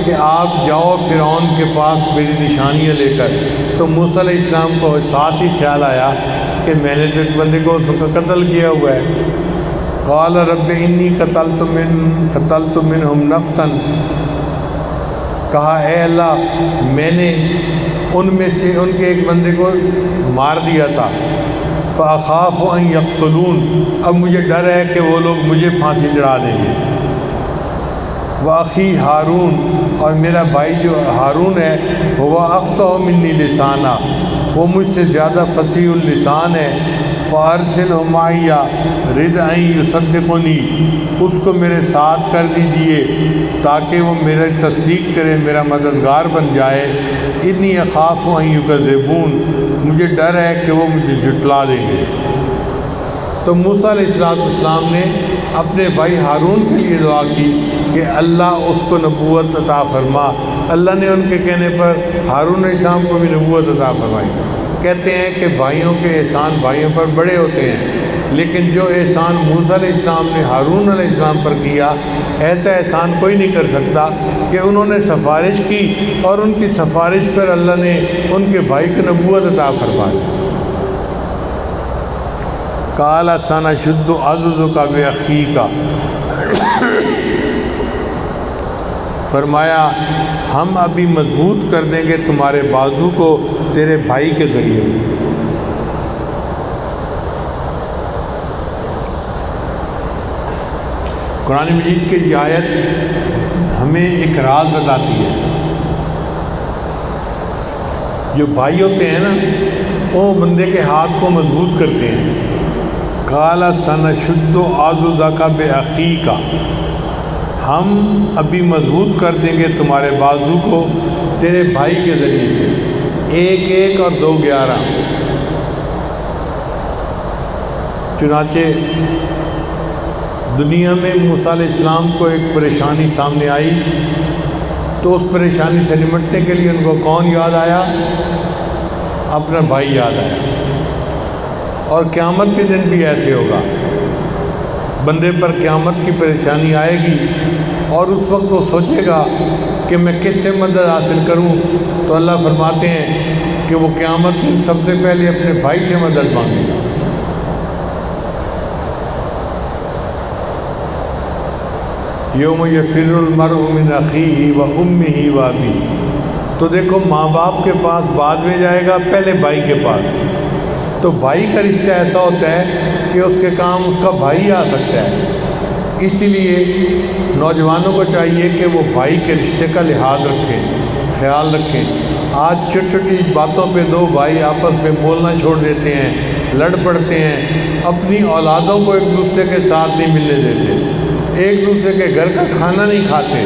کہ آپ جاؤ فرعون کے پاس میری نشانیاں لے کر، تو موسیٰ علیہ السلام کو ساتھ ہی خیال آیا کہ میں نے تو ایک بندے کو قتل کیا ہوا ہے۔ قال رب انی قتلت منہم نفسا، کہا اے اللہ میں نے ان میں سے ان کے ایک بندے کو مار دیا تھا، فاخاف ان یقتلون، اب مجھے ڈر ہے کہ وہ لوگ مجھے پھانسی چڑھا دیں گے۔ واخی ہارون، اور میرا بھائی جو ہارون ہے وہ افصح منی لسانا، وہ مجھ سے زیادہ فصیح اللسان ہے، فارسلہ معی ردا ان یصدقنی، اس کو میرے ساتھ کر دیجئے تاکہ وہ میرے تصدیق کرے، میرا مددگار بن جائے۔ انی اخاف ان یکذبون، مجھے ڈر ہے کہ وہ مجھے جھٹلا دیں گے۔ تو موسیٰ علیہ السلام نے اپنے بھائی ہارون کے لیے دعا کی کہ اللہ اس کو نبوت عطا فرما۔ اللہ نے ان کے کہنے پر ہارون علیہ السلام کو بھی نبوت عطا فرمائی۔ کہتے ہیں کہ بھائیوں کے احسان بھائیوں پر بڑے ہوتے ہیں، لیکن جو احسان موسیٰ علیہ السلام نے ہارون علیہ السلام پر کیا، ایسا احسان کوئی نہیں کر سکتا کہ انہوں نے سفارش کی اور ان کی سفارش پر اللہ نے ان کے بھائی کو نبوت عطا فرمائی۔ قال سنشد عضدک باخیک، فرمایا ہم ابھی مضبوط کر دیں گے تمہارے بازو کو تیرے بھائی کے ذریعے۔ قرآن مجید کی یہ آیت ہمیں ایک راز بتاتی ہے۔ جو بھائی ہوتے ہیں نا وہ بندے کے ہاتھ کو مضبوط کرتے ہیں۔ قال سنشد عضدک باخیک، ہم ابھی مضبوط کر دیں گے تمہارے بازو کو تیرے بھائی کے ذریعے سے، 1 1 اور 2 11۔ چنانچہ دنیا میں موسیٰ علیہ السلام کو ایک پریشانی سامنے آئی تو اس پریشانی سے نمٹنے کے لیے ان کو کون یاد آیا؟ اپنا بھائی یاد آیا۔ اور قیامت کے دن بھی ایسے ہوگا، بندے پر قیامت کی پریشانی آئے گی اور اس وقت وہ سوچے گا کہ میں کس سے مدد حاصل کروں، تو اللہ فرماتے ہیں کہ وہ قیامت میں سب سے پہلے اپنے بھائی سے مدد مانگے گا۔ یوم یفر المرء من اخیہ و امہ و ابیہ، تو دیکھو ماں باپ کے پاس بعد میں جائے گا، پہلے بھائی کے پاس۔ تو بھائی کا رشتہ ایسا ہوتا ہے کہ اس کے کام اس کا بھائی آ سکتا ہے، اسی لیے نوجوانوں کو چاہیے کہ وہ بھائی کے رشتے کا لحاظ رکھیں، خیال رکھیں۔ آج چھوٹی چھوٹی باتوں پہ 2 بھائی آپس میں بولنا چھوڑ دیتے ہیں، لڑ پڑتے ہیں، اپنی اولادوں کو ایک دوسرے کے ساتھ نہیں ملنے دیتے، ایک دوسرے کے گھر کا کھانا نہیں کھاتے۔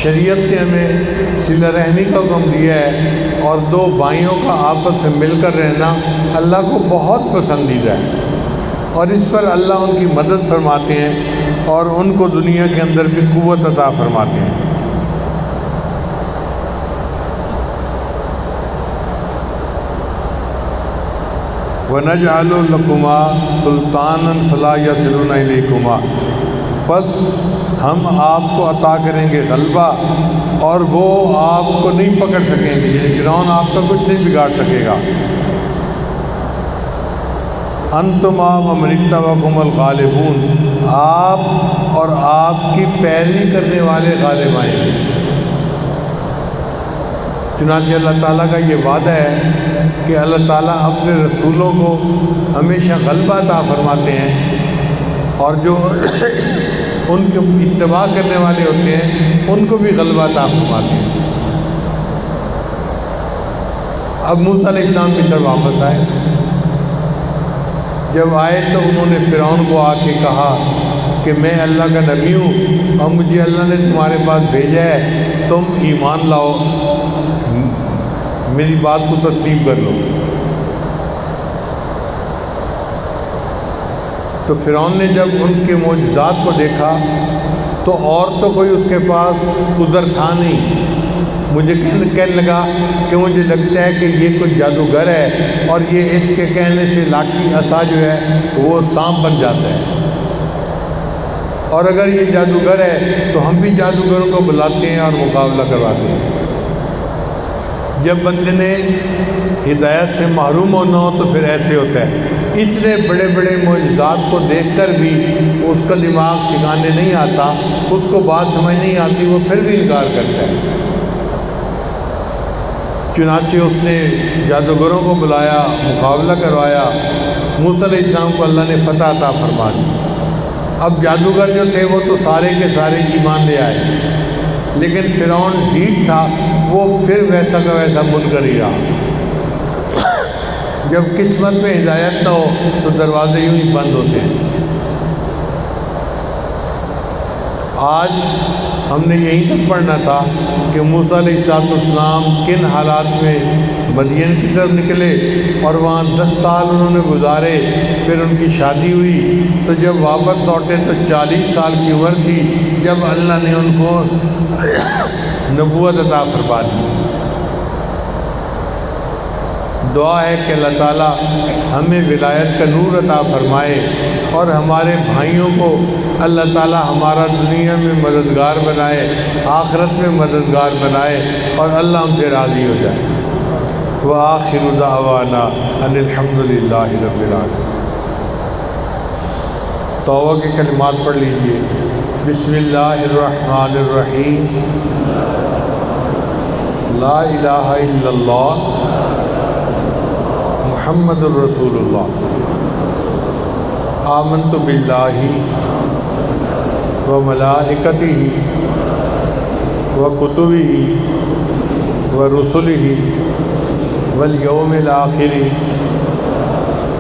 شریعت نے ہمیں صلہ رحمی کا حکم دیا ہے، اور 2 بھائیوں کا آپس میں مل کر رہنا اللہ کو بہت پسندیدہ ہے، اور اس پر اللہ ان کی مدد فرماتے ہیں اور ان کو دنیا کے اندر بھی قوت عطا فرماتے ہیں۔ وَنَجْعَلُ لَكُمَا سُلْطَانًا فَلَا يَصِلُونَ إِلَيْكُمَا، بس ہم آپ کو عطا کریں گے غلبہ اور وہ آپ کو نہیں پکڑ سکیں گے، یعنی فرعون آپ کا کچھ نہیں بگاڑ سکے گا۔ انتما ومن اتبعکم الغالبون، آپ اور آپ کی پیروی کرنے والے غالب آئیں گے۔ چنانچہ اللہ تعالیٰ کا یہ وعدہ ہے کہ اللہ تعالیٰ اپنے رسولوں کو ہمیشہ غلبہ عطا فرماتے ہیں، اور جو ان کے اتباع کرنے والے ہوتے ہیں ان کو بھی غلبہ عطا فرماتے ہیں۔ اب موسیٰ علیہ السلام کی سر واپس آئے۔ جب آئے تو انہوں نے فرعون کو آ کے کہا کہ میں اللہ کا نبی ہوں اور مجھے اللہ نے تمہارے پاس بھیجا ہے، تم ایمان لاؤ، میری بات کو تسلیم کر لو۔ تو فرعون نے جب ان کے معجزات کو دیکھا تو اور تو کوئی اس کے پاس عذر تھا نہیں۔ مجھے کہنے لگا کہ مجھے لگتا ہے کہ یہ کوئی جادوگر ہے اور یہ اس کے کہنے سے لاٹھی عصا جو ہے وہ سانپ بن جاتا ہے، اور اگر یہ جادوگر ہے تو ہم بھی جادوگروں کو بلاتے ہیں اور مقابلہ کرواتے ہیں۔ جب بندے نے ہدایت سے محروم ہونا ہو تو پھر ایسے ہوتا ہے۔ اتنے بڑے بڑے معجزات کو دیکھ کر بھی اس کا دماغ ٹھکانے نہیں آتا، اس کو بات سمجھ نہیں آتی، وہ پھر بھی انکار کرتا ہے۔ چنانچہ اس نے جادوگروں کو بلایا، مقابلہ کروایا، موسیٰ علیہ السلام کو اللہ نے فتح عطا فرما دی۔ اب جادوگر جو تھے وہ تو سارے کے سارے ایمان لے آئے، لیکن فرعون ڈھیٹ تھا، وہ پھر ویسا کا ویسا منکر ہی رہا۔ جب قسمت میں ہدایت نہ ہو تو دروازے یوں ہی بند ہوتے ہیں۔ آج ہم نے یہیں تک پڑھنا تھا کہ موسیٰ علیہ السلام کن حالات میں مدین کی طرف نکلے اور وہاں 10 سال انہوں نے گزارے، پھر ان کی شادی ہوئی، تو جب واپس لوٹے تو 40 سال کی عمر تھی جب اللہ نے ان کو نبوت عطا فرما دی۔ دعا ہے کہ اللہ تعالیٰ ہمیں ولایت کا نور عطا فرمائے اور ہمارے بھائیوں کو اللہ تعالیٰ ہمارا دنیا میں مددگار بنائے، آخرت میں مددگار بنائے، اور اللہ ہم سے راضی ہو جائے۔ وآخر دعوانا ان الحمد للہ رب العالمین۔ توبہ کے کلمات پڑھ لیجئے۔ بسم اللہ الرحمن الرحیم۔ لا الہ الا اللہ محمد الرسول اللہ۔ آمنت باللہ و ملائکتہ و کتبہ و رسلہ والیوم الآخر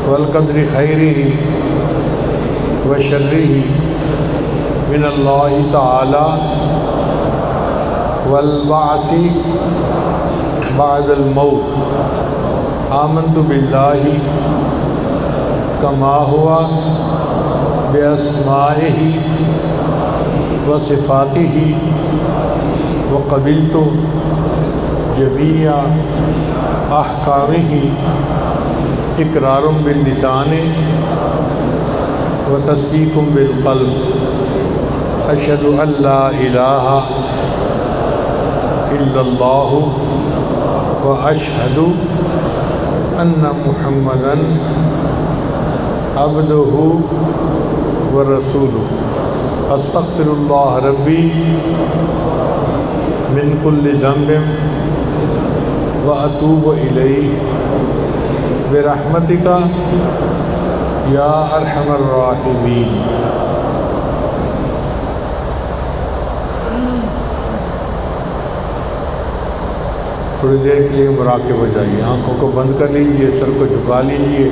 والقدر خیرہ و شرہ من اللہ تعالی والبعث بعد الموت۔ آمنت باللہ کما ہوا باسمائہ و صفاتہ و قبلت جمیع احکامہ اقرار باللسان و تصدیق بالقلب۔ اشہد ان لا الہ الا اللہ و اشہد ان محمدًا عبدہ و رسولہ۔ استغفر اللہ ربی من کل ذنب و اتوب الیہ برحمتک یا ارحم الراحمین۔ تھوڑی دیر کے لیے مراقب ہو جائیے، آنکھوں کو بند کر لیجیے، سر کو جھکا لیجیے۔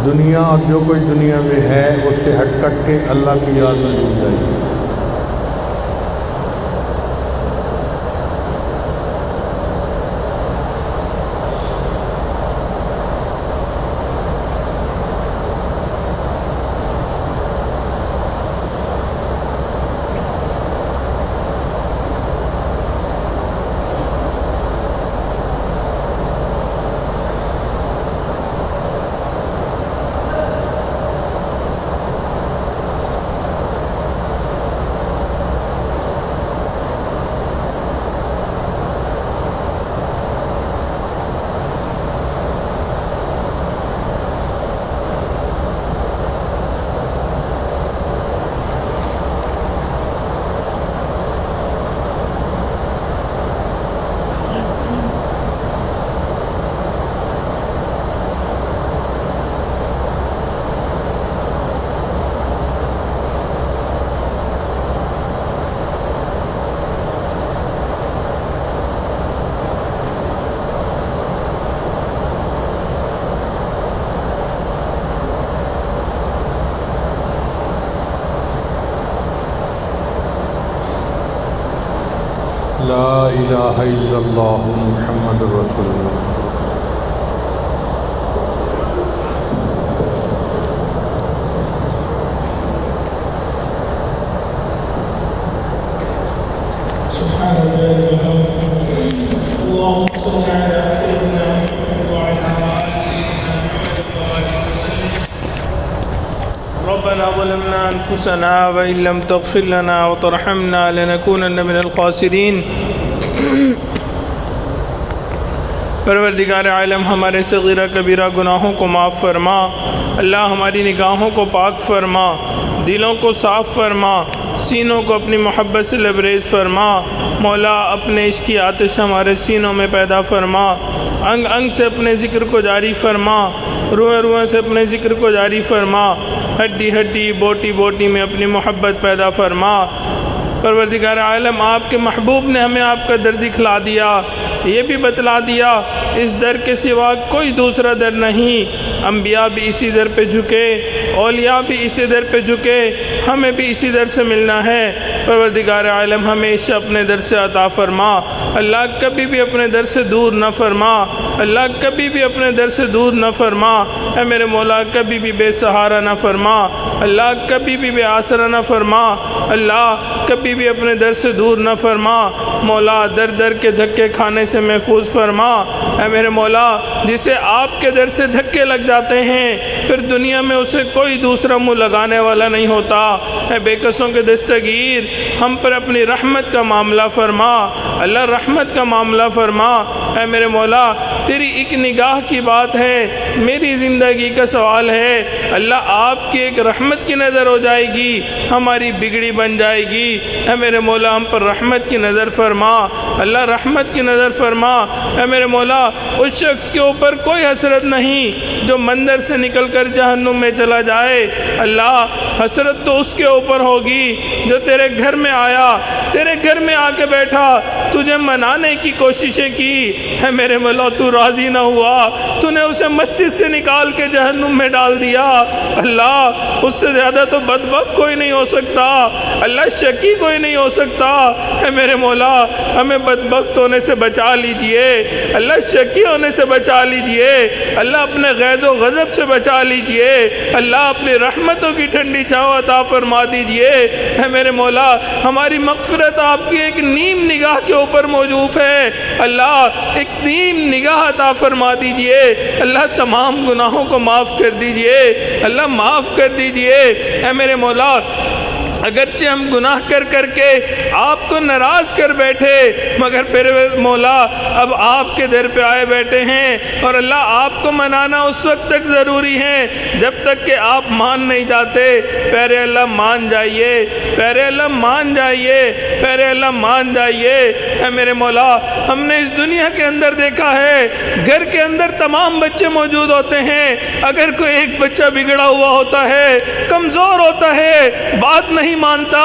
دنیا اور جو کوئی دنیا میں ہے اس سے ہٹ کٹ کے اللہ کی یاد میں ڈوب جائیے۔ لا الہ الا اللہ محمد رسول اللہ۔ ربنا ظلمنا أنفسنا وإن لم تغفر لنا وترحمنا لنكونن من الخاسرين۔ پروردگار عالم ہمارے صغیرہ کبیرہ گناہوں کو معاف فرما، اللہ ہماری نگاہوں کو پاک فرما، دلوں کو صاف فرما، سینوں کو اپنی محبت سے لبریز فرما۔ مولا اپنے عشق کی آتش ہمارے سینوں میں پیدا فرما، انگ انگ سے اپنے ذکر کو جاری فرما، روئیں روئیں سے اپنے ذکر کو جاری فرما، ہڈی ہڈی بوٹی بوٹی میں اپنی محبت پیدا فرما۔ پروردگار عالم آپ کے محبوب نے ہمیں آپ کا در دکھلا دیا، یہ بھی بتلا دیا اس در کے سوا کوئی دوسرا در نہیں۔ انبیاء بھی اسی در پہ جھکے، اولیاء بھی اسی در پہ جھکے، ہمیں بھی اسی در سے ملنا ہے۔ پروردگار عالم ہمیشہ اپنے در سے عطا فرما، اللہ کبھی بھی اپنے در سے دور نہ فرما، اللہ کبھی بھی اپنے در سے دور نہ فرما۔ اے میرے مولا کبھی بھی بے سہارا نہ فرما، اللہ کبھی بھی بے آسرا نہ فرما، اللہ کبھی بھی اپنے در سے دور نہ فرما۔ مولا در در کے دھکے کھانے سے محفوظ فرما۔ اے میرے مولا جسے آپ کے در سے دھکے لگ جاتے ہیں پھر دنیا میں اسے کوئی دوسرا منہ لگانے والا نہیں ہوتا۔ اے بے کسوں کے دستگیر ہم پر اپنی رحمت کا معاملہ فرما، اللہ رحمت کا معاملہ فرما۔ اے میرے مولا تیری ایک نگاہ کی بات ہے، میری زندگی کا سوال ہے، اللہ آپ کی ایک رحمت کی نظر ہو جائے گی ہماری بگڑی بن جائے گی۔ اے میرے مولا ہم پر رحمت کی نظر فرما، اللہ رحمت کی نظر فرما۔ اے میرے مولا اس شخص کے اوپر کوئی حسرت نہیں جو مندر سے نکل کر جہنم میں چلا جائے، اللہ حسرت تو اس کے اوپر ہوگی جو تیرے گھر میں آیا، تیرے گھر میں آ کے بیٹھا، تجھے منانے کی کوششیں کی، اے میرے مولا تو راضی نہ ہوا، تو نے اسے مسجد سے نکال کے جہنم میں ڈال دیا۔ اللہ اس سے زیادہ تو بدبخت کوئی نہیں ہو سکتا، اللہ شکی کوئی نہیں ہو سکتا۔ اے میرے مولا ہمیں بدبخت ہونے سے بچا لیجئے، اللہ شکی ہونے سے بچا لیجئے، اللہ اپنے غیظ و غضب سے بچا لیجئے، اللہ اپنی رحمتوں کی ٹھنڈی چھاؤں عطا فرما دیجئے۔ اے میرے مولا ہماری مغفرت آپ کی ایک نیم نگاہ کے اوپر موجود ہے، اللہ ایک نیم نگاہ عطا فرما دیجئے، اللہ تمام گناہوں کو معاف کر دیجئے، اللہ معاف کر دیجئے۔ اے میرے مولا اگرچہ ہم گناہ کر کر کے آپ کو ناراض کر بیٹھے مگر پھر مولا اب آپ کے در پہ آئے بیٹھے ہیں، اور اللہ آپ کو منانا اس وقت تک ضروری ہے جب تک کہ آپ مان نہیں جاتے۔ پیارے اللہ مان جائیے، پیارے اللہ مان جائیے، پیارے اللہ مان جائیے۔ اے میرے مولا ہم نے اس دنیا کے اندر دیکھا ہے گھر کے اندر تمام بچے موجود ہوتے ہیں، اگر کوئی ایک بچہ بگڑا ہوا ہوتا ہے، کمزور ہوتا ہے، بات نہیں مانتا،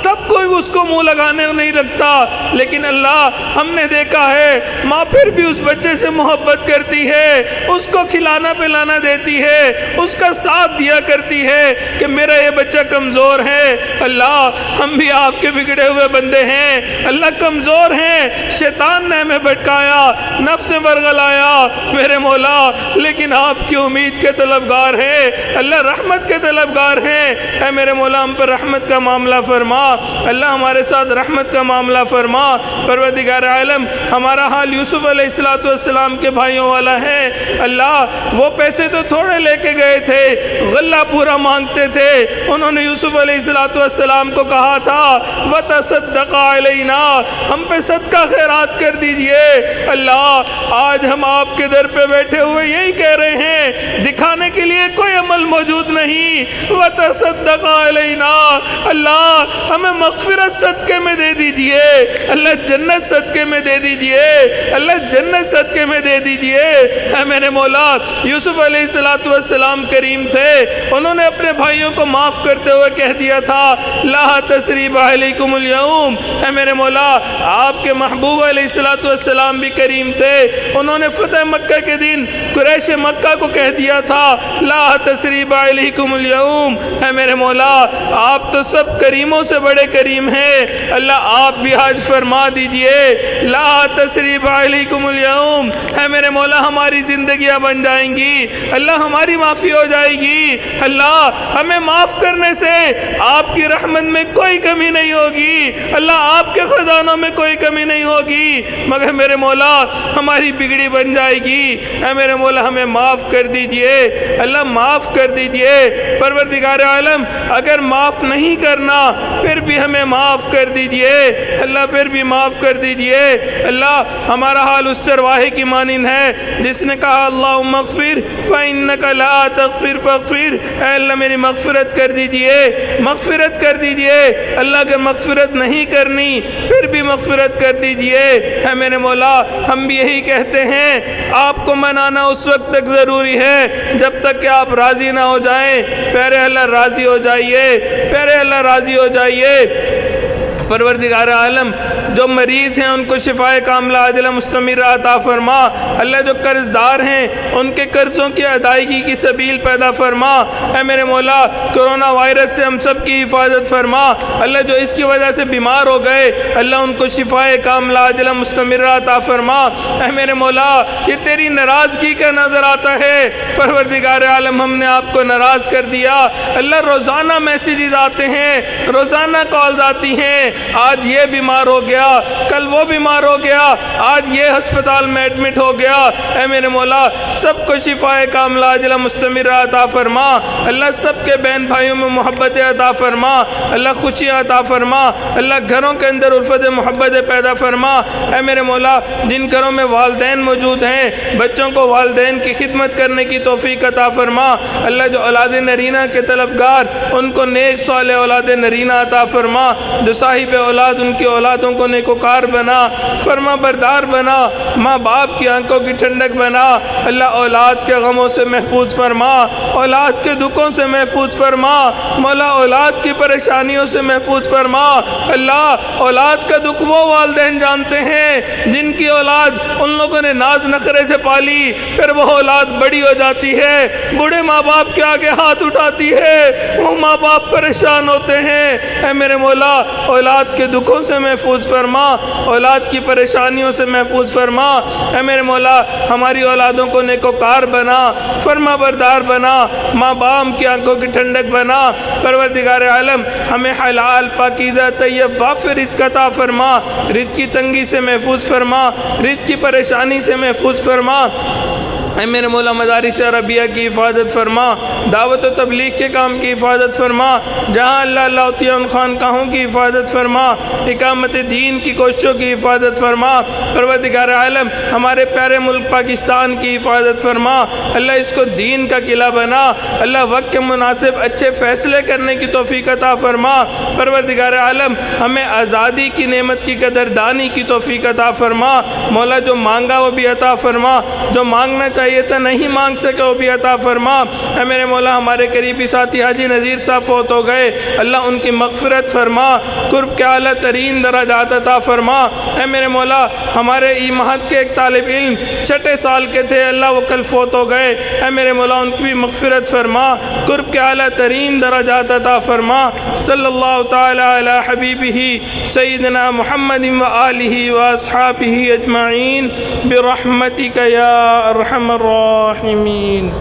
سب کوئی اس کو منہ لگانے نہیں رکھتا، لیکن اللہ ہم نے دیکھا ہے ماں پھر بھی اس بچے سے محبت کرتی ہے، اس کو کھلانا پلانا دیتی ہے، اس کا ساتھ دیا کرتی ہے کہ میرا یہ بچہ کمزور ہے۔ اللہ ہم بھی آپ کے بگڑے ہوئے بندے ہیں، اللہ کمزور ہیں، شیطان نے ہمیں بھٹکایا، نفس سے ورغلایا میرے مولا، لیکن آپ کی امید کے طلبگار ہیں، اللہ رحمت کے طلبگار ہیں۔ اے میرے مولا ہم پر رحمت کا معاملہ فرما، اللہ ہمارے ساتھ رحمت کا معاملہ فرما۔ پروردگار عالم ہمارا حال یوسف علیہ السلام کے بھائیوں والا ہے، اللہ وہ پیسے تو تھوڑے لے کے گئے تھے، غلہ پورا مانگتے تھے، انہوں نے یوسف علیہ السلام کو کہا تھا وَتَصَدَّقَ عَلَيْنَا، ہم پہ صدقہ خیرات کر دیجئے۔ اللہ آج ہم آپ کے در پہ بیٹھے ہوئے یہی کہہ رہے ہیں، دکھانے کے لیے کوئی عمل موجود نہیں، وَتَصَدَّقَ عَلَيْنَا، اللہ ہمیں مغفرت صدقے میں دے دیجئے، اللہ جنت صدقے میں دے دیجئے، اللہ جنت صدقے میں دے دیجئے۔ اے میرے مولا یوسف علیہ السلام کریم تھے، انہوں نے اپنے بھائیوں کو معاف کرتے ہوئے کہہ دیا تھا لا تثریب علیکم اليوم۔ اے میرے مولا آپ کے محبوب علیہ السلام بھی کریم تھے، انہوں نے فتح مکہ کے دن قریش مکہ کو کہہ دیا تھا لا تثریب علیکم اليوم۔ اے میرے مولا آپ تو سب کریموں سے بڑے کریم ہیں، اللہ اللہ آپ بھی حج فرما دیجئے. لا تثریب علیکم اليوم، اے میرے مولا ہماری زندگیاں بن جائیں گی، اللہ ہماری معافی ہو جائے گی. اللہ ہمیں معاف کرنے سے آپ کی رحمت میں کوئی کمی نہیں ہوگی، اللہ آپ کے خزانوں میں کوئی کمی نہیں ہوگی، مگر میرے مولا ہماری بگڑی بن جائے گی. اے میرے مولا ہمیں معاف کر دیجئے، اللہ معاف کر دیجئے. پروردگار عالم اگر معاف نہیں کرنا پھر بھی ہمیں معاف کر دیجئے، اللہ پھر بھی معاف کر دیجئے. اللہ ہمارا حال اس چرواہے کی مانند ہے جس نے کہا اللہم اغفر فإنک لا تغفر فاغفر. اے اللہ میری مغفرت کر دیجئے، مغفرت کر دیجئے. اللہ اگر مغفرت نہیں کرنی پھر بھی مغفرت کر دیجئے. اے میرے مولا ہم بھی یہی کہتے ہیں، آپ کو منانا اس وقت تک ضروری ہے جب تک کہ آپ راضی نہ ہو جائیں. پیارے اللہ راضی ہو جائیے، پیارے اللہ راضی ہو جائیے. پروردگار عالم جو مریض ہیں ان کو شفائے کاملہ عاجلہ مستمرہ عطا فرما. اللہ جو قرض دار ہیں ان کے قرضوں کی ادائیگی کی سبیل پیدا فرما. اے میرے مولا کرونا وائرس سے ہم سب کی حفاظت فرما. اللہ جو اس کی وجہ سے بیمار ہو گئے اللہ ان کو شفائے کاملہ عاجلہ مستمرہ عطا فرما. اے میرے مولا یہ تیری ناراضگی کا نظر آتا ہے. پروردگار عالم ہم نے آپ کو ناراض کر دیا. اللہ روزانہ میسیجز آتے ہیں، روزانہ کالز آتی ہیں، آج یہ بیمار ہو گیا، کل وہ بیمار ہو گیا، آج یہ ہسپتال میں ایڈمٹ ہو گیا. اے میرے مولا سب کو شفائے کاملہ عاجلہ مستمرہ عطا فرما. اللہ سب کے بہن بھائیوں میں محبت عطا فرما، اللہ خوشیاں عطا فرما. اللہ گھروں کے اندر الفت محبت پیدا فرما. اے میرے مولا جن گھروں میں والدین موجود ہیں بچوں کو والدین کی خدمت کرنے کی توفیق عطا فرما. اللہ جو اولاد نرینہ کے طلبگار ان کو نیک صالح اولاد نرینہ عطا فرما. جو صاحب اولاد ان کی اولادوں کو نیکوکار بنا، فرما بردار بنا، ماں باپ کی آنکھوں کی ٹھنڈک بنا. اللہ اولاد کے غموں سے محفوظ فرما، اولاد کے دکھوں سے محفوظ فرما. مولا اولاد کی پریشانیوں سے محفوظ فرما. اللہ اولاد کا دکھ وہ والدین جانتے ہیں جن کی اولاد ان لوگوں نے ناز نخرے سے پالی، پھر وہ اولاد بڑی ہو جاتی ہے، بوڑھے ماں باپ کے آگے ہاتھ اٹھاتی ہے، وہ ماں باپ پریشان ہوتے ہیں. اے میرے مولا اولاد کے دکھوں سے محفوظ فرما، اولاد کی پریشانیوں سے محفوظ فرما. اے میرے مولا ہماری اولادوں کو نیکوکار بنا، فرما بردار بنا، ماں باپ کی آنکھوں کی ٹھنڈک بنا. پروردگار عالم ہمیں حلال پاکیزہ طیب وافر رزق عطا فرما، رزق کی تنگی سے محفوظ فرما، رزق کی پریشانی سے محفوظ فرما. اے میرے مولا مدارس عربیہ کی حفاظت فرما، دعوت و تبلیغ کے کام کی حفاظت فرما. جہاں اللہ لاؤتی ان خانقاہوں کی حفاظت فرما، اقامت دین کی کوششوں کی حفاظت فرما. پروردگار عالم ہمارے پیارے ملک پاکستان کی حفاظت فرما. اللہ اس کو دین کا قلعہ بنا. اللہ وقت کے مناسب اچھے فیصلے کرنے کی توفیق عطا فرما. پروردگار عالم ہمیں آزادی کی نعمت کی قدردانی کی توفیق عطا فرما. مولا جو مانگا وہ بھی عطا فرما، جو مانگنا چاہیے تھا نہیں مانگ سکے وہ بھی عطا فرما. اے میرے مولا ہمارے قریبی ساتھی حاجی نذیر صاحب فوت ہو گئے، اللہ ان کی مغفرت فرما، قرب کے اعلیٰ ترین درجات عطا فرما. اے میرے مولا ہمارے ایمہد کے ایک طالب علم 6 سال کے تھے، اللہ وہ کل فوت ہو گئے. اے میرے مولا ان کی بھی مغفرت فرما، قرب کے اعلیٰ ترین درجات عطا فرما. صلی اللہ تعالی علی حبیبہ سیدنا محمد و آلہ و اصحابہ اجمعین برحمتک یا ارحم الراحمین.